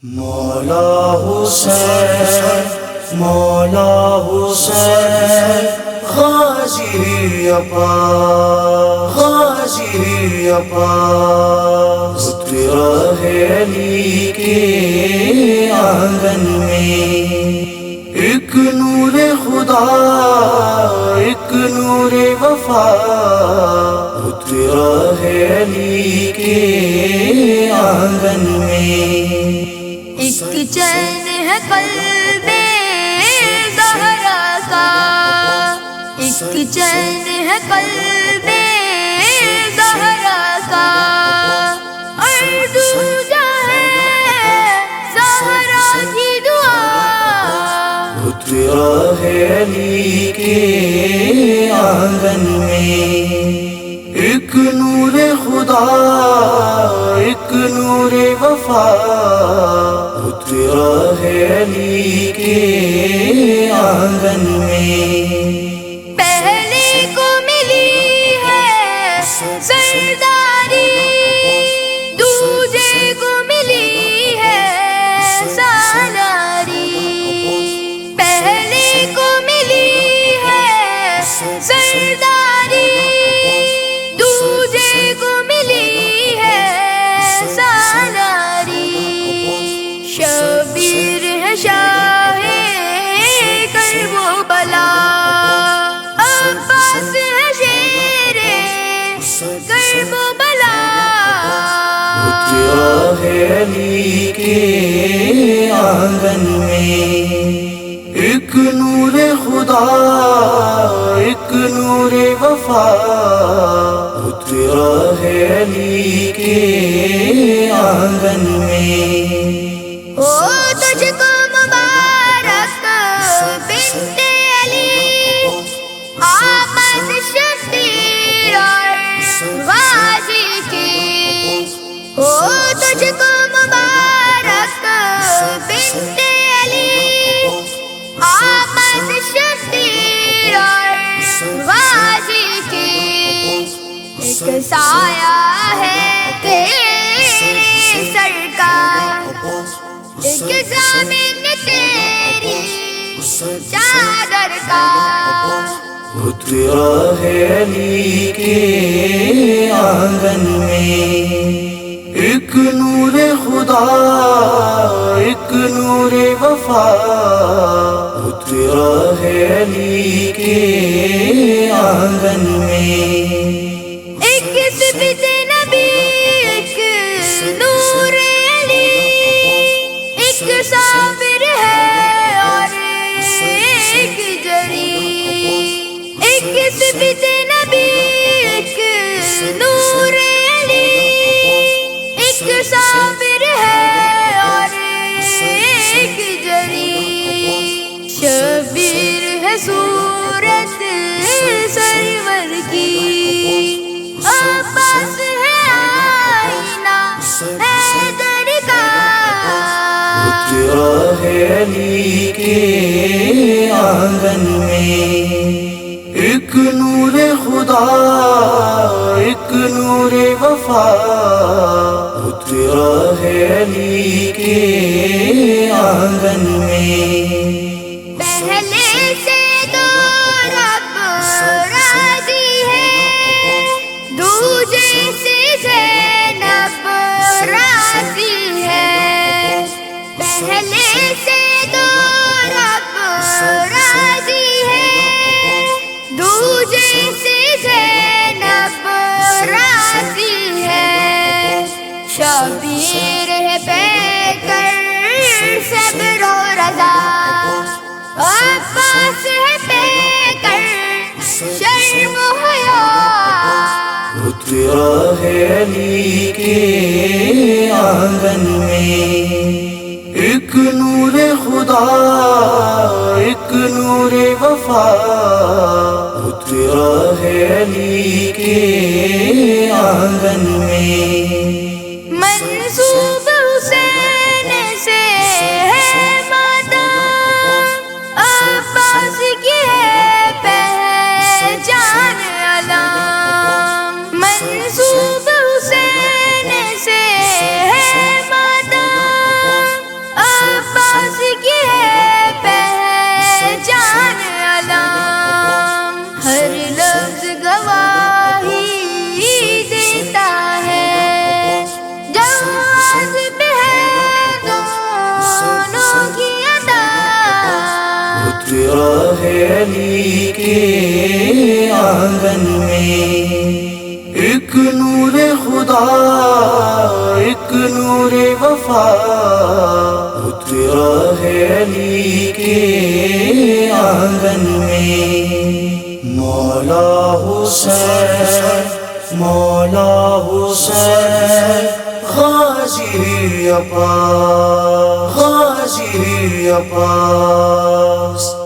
مولا حسین مولا حسین غازی اپا غازی اپا تیرا ہے علی کے آنگن میں ایک نور خدا ایک نور وفا تیرا ہے علی کے آنگن میں ایک چین ہے قلب زہرا کا ایک چین ہے قلب زہرا کا اور دوجا ہے زہرا کی دعا تیرا ہے علی کے آنگن میں ایک نور خدا ایک نور وفا تیرا ہے علی کے آنگن میں پہلے کو ملی ہے سرداری دوجے کو ملی ہے سالاری پہلے کو ملی ہے سرداری دوجے کو ملی ہے سالاری شبیر ہے شاہ کرب و بلا عباس ہے شیر کرب و بلا تیرا ہے علی کے آنگن میں ایک نور خدا ایک نور وفا تیرا ہے علی کے آنگن میں تجھ کو مبارک بنت علی آمد شبیر اور غازی کی تجھ کو مبارک بنت علی آمد شبیر اور غازی کی ایک سایہ ہے تیرے سر کا ایک زمین تیری چادر کا تیرا ہے علی کے آنگن میں ایک نور خدا ایک نور وفا تیرا ہے علی کے آنگن میں ایک صفت نبی ایک نور علی ایک صابر ہے اور ایک جری ایک صفت نبی ایک نور علی ایک صابر ہے اور ایک جری شبیر ہے صورت سرور کی عباس ہے آئینہ حیدر کا تیرا ہے علی کے آنگن میں ایک نور خدا ایک نور وفا تیرا ہے علی کے آنگن میں پہلے سے تو رب راضی ہے دوجے سے زینب راضی ہے پہلے سے تو رب راضی ہے دوجے سے زینب راضی ہے شبیر ہے بے کر صبر و رضا عباس ہے بے کر شرم و حیا تیرا ہے علی کے آنگن میں ایک نور خدا ایک نور وفا تیرا ہے علی کے آنگن میں منسوب حسین سے ہے مادہ عباس کی ہے پہچان علام منسوب حسین سے ہے مادہ آنگن میں، ایک نور خدا ایک نور وفا اترا ہے علی کے آنگن میں۔ مولا حسین مولا حسین غازی عباس غازی عباس